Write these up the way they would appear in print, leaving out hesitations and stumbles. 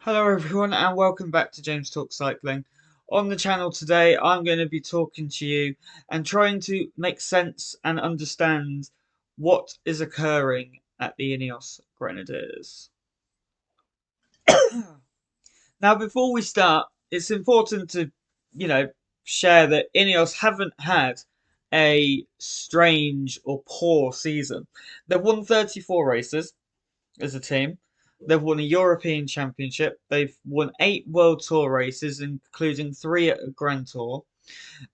Hello everyone and welcome back to James Talk Cycling. On the channel today I'm going to be talking to you and trying to make sense and understand what is occurring at the Ineos Grenadiers. Now before we start, it's important to, you know, share that Ineos haven't had a strange or poor season. They've won 34 races as a team. They've won a European Championship. They've won 8 World Tour races, including 3 at a Grand Tour.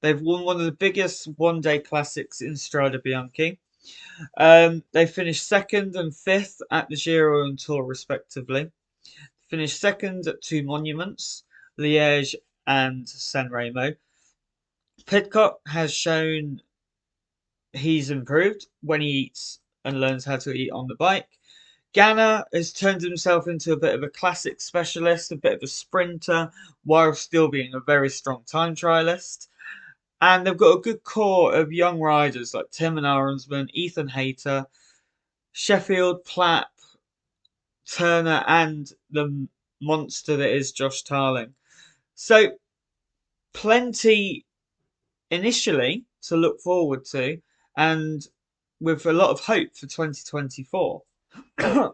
They've won one of the biggest one-day classics in Strade Bianche. They finished second and fifth at the Giro and Tour, respectively. Finished second at 2 monuments, Liège and San Remo. Pidcock has shown he's improved when he eats and learns how to eat on the bike. Ganna has turned himself into a bit of a classic specialist, a bit of a sprinter, while still being a very strong time trialist. And they've got a good core of young riders like Tim and Aronsman, Ethan Hayter, Sheffield, Plapp, Turner, and the monster that is Josh Tarling. So plenty initially to look forward to, and with a lot of hope for 2024.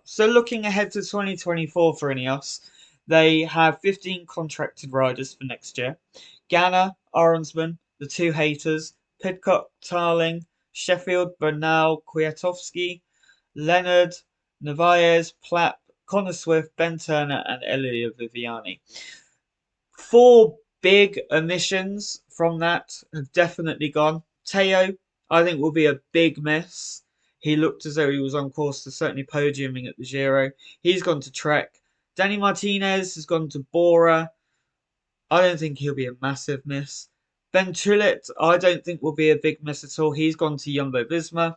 So looking ahead to 2024 for Ineos, they have 15 contracted riders for next year. Ganna, Aronsman, the two haters, Pidcock, Tarling, Sheffield, Bernal, Kwiatkowski, Leonard, Narvaez, Plapp, Connor Swift, Ben Turner, and Elia Viviani. 4 big omissions from that have definitely gone. Teo, I think, will be a big miss. He looked as though he was on course to certainly podiuming at the Giro. He's gone to Trek. Danny Martinez has gone to Bora. I don't think he'll be a massive miss. Ben Trillett, I don't think will be a big miss at all. He's gone to Jumbo Visma.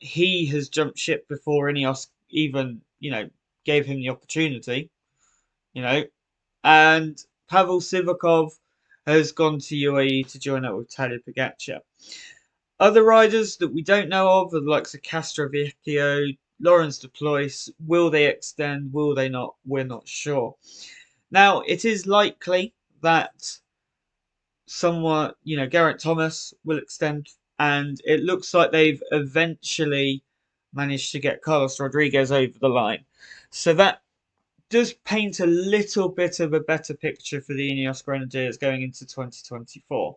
He has jumped ship before Ineos even, gave him the opportunity. You know, and Pavel Sivakov has gone to UAE to join up with Tadej Pogacar. Other riders that we don't know of are the likes of Castrovecchio, Lawrence Deplois. Will they extend? Will they not? We're not sure. Now, it is likely that someone, Geraint Thomas will extend, and it looks like they've eventually managed to get Carlos Rodriguez over the line. So that does paint a little bit of a better picture for the Ineos Grenadiers going into 2024.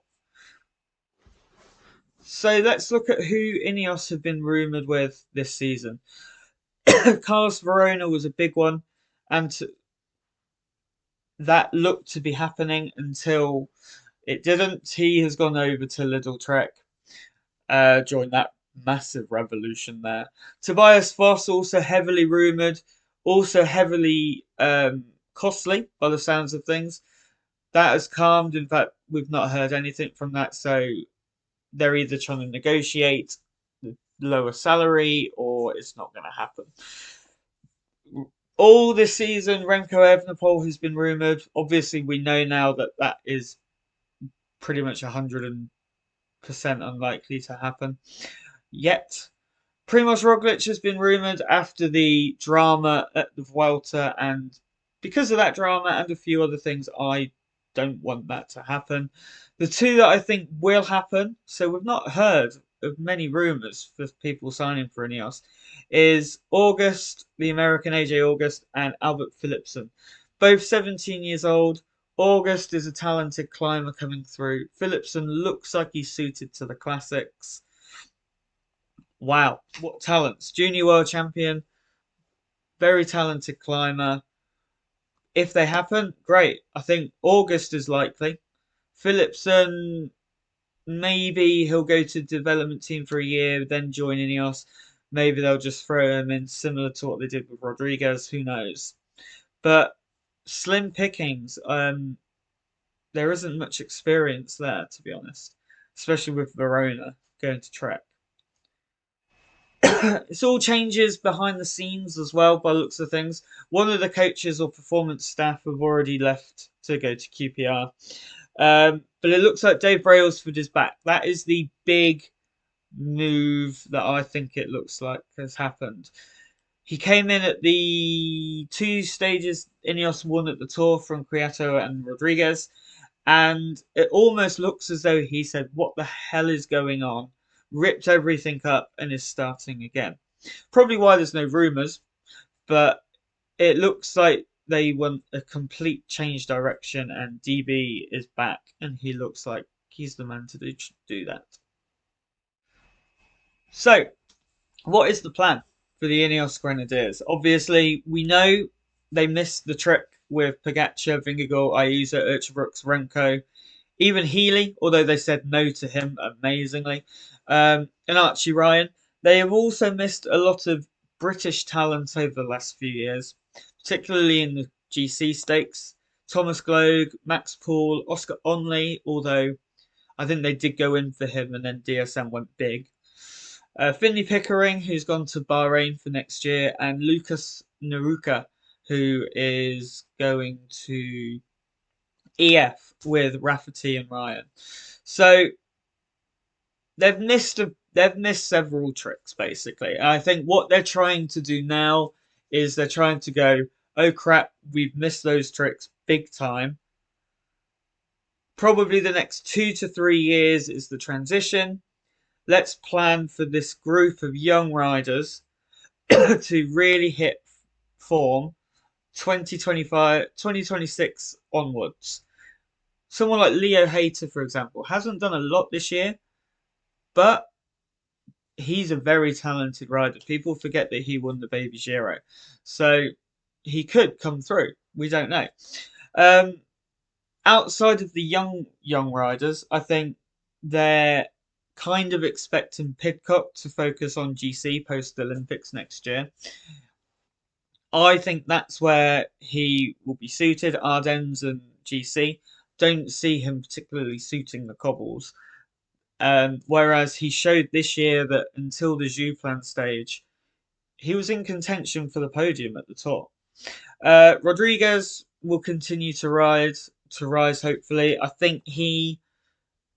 So let's look at who Ineos have been rumoured with this season. Carlos Verona was a big one, and that looked to be happening until it didn't. He has gone over to Lidl Trek, joined that massive revolution there. Tobias Foss, also heavily rumoured, also heavily costly by the sounds of things. That has calmed. In fact, we've not heard anything from that, so they're either trying to negotiate the lower salary or it's not going to happen. All this season, Remco Evenepoel has been rumoured. Obviously, we know now that that is pretty much 100% unlikely to happen. Yet, Primoz Roglic has been rumoured after the drama at the Vuelta, and because of that drama and a few other things, I don't want that to happen. The two that I think will happen, so we've not heard of many rumours for people signing for Ineos, is August, the American AJ August, and Albert Philipsen. Both 17 years old. August is a talented climber coming through. Philipsen looks like he's suited to the classics. Wow, what talents. Junior world champion, very talented climber. If they happen, great. I think August is likely. Philipsen, maybe he'll go to development team for a year, then join Ineos. Maybe they'll just throw him in similar to what they did with Rodriguez. Who knows? But slim pickings. There isn't much experience there, to be honest, especially with Verona going to Trek. It's all changes behind the scenes as well, by the looks of things. One of the coaches or performance staff have already left to go to QPR. But it looks like Dave Brailsford is back. That is the big move that I think it looks like has happened. He came in at the two stages Ineos won at the Tour from Kwiato and Rodriguez, and it almost looks as though he said, "What the hell is going on?" Ripped everything up and is starting again. Probably why there's no rumours, but it looks like they want a complete change direction, and DB is back, and he looks like he's the man to do that. So, what is the plan for the Ineos Grenadiers? Obviously, we know they missed the trick with Pogacar, Vingegaard, Ayuso, Urchabrooks, Remco, even Healy, although they said no to him amazingly, and Archie Ryan. They have also missed a lot of British talent over the last few years, particularly in the GC stakes. Thomas Gloag, Max Paul, Oscar Onley, although I think they did go in for him and then DSM went big. Finley Pickering, who's gone to Bahrain for next year, and Lucas Naruka, who is going to EF with Rafferty and Ryan. So they've missed several tricks basically. And I think what they're trying to do now is they're trying to go, oh crap, we've missed those tricks big time. Probably the next 2 to 3 years is the transition. Let's plan for this group of young riders to really hit form 2025, 2026 onwards. Someone like Leo Hayter, for example, hasn't done a lot this year, but he's a very talented rider. People forget that he won the Baby Giro, so he could come through. We don't know. Um, Outside of the young riders, I think they're kind of expecting Pidcock to focus on GC post Olympics next year. I think that's where he will be suited. Ardennes and GC. Don't see him particularly suiting the cobbles. Whereas he showed this year that until the Jouplan stage, he was in contention for the podium at the top. Rodriguez will continue to rise hopefully. I think he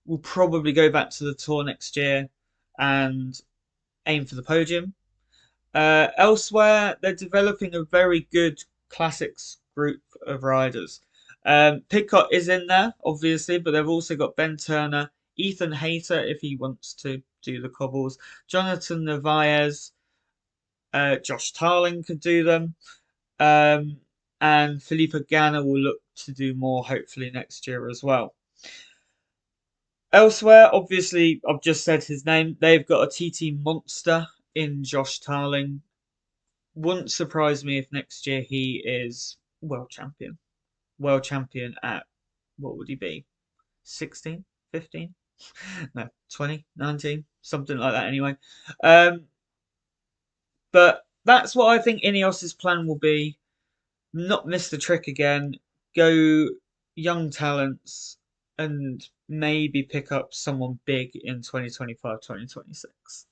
will probably go back to the Tour next year and aim for the podium. Elsewhere, they're developing a very good classics group of riders. Pidcock is in there, obviously, but they've also got Ben Turner, Ethan Hayter, if he wants to do the cobbles, Jonathan Narvaez, Josh Tarling could do them, and Filippo Ganna will look to do more hopefully next year as well. Elsewhere, obviously, I've just said his name. They've got a TT monster in Josh Tarling. Wouldn't surprise me if next year he is world champion. World champion at, what would he be? 16? 15? No, 20? 19? Something like that anyway. But that's what I think Ineos's plan will be. Not miss the trick again. Go young talents and maybe pick up someone big in 2025, 2026.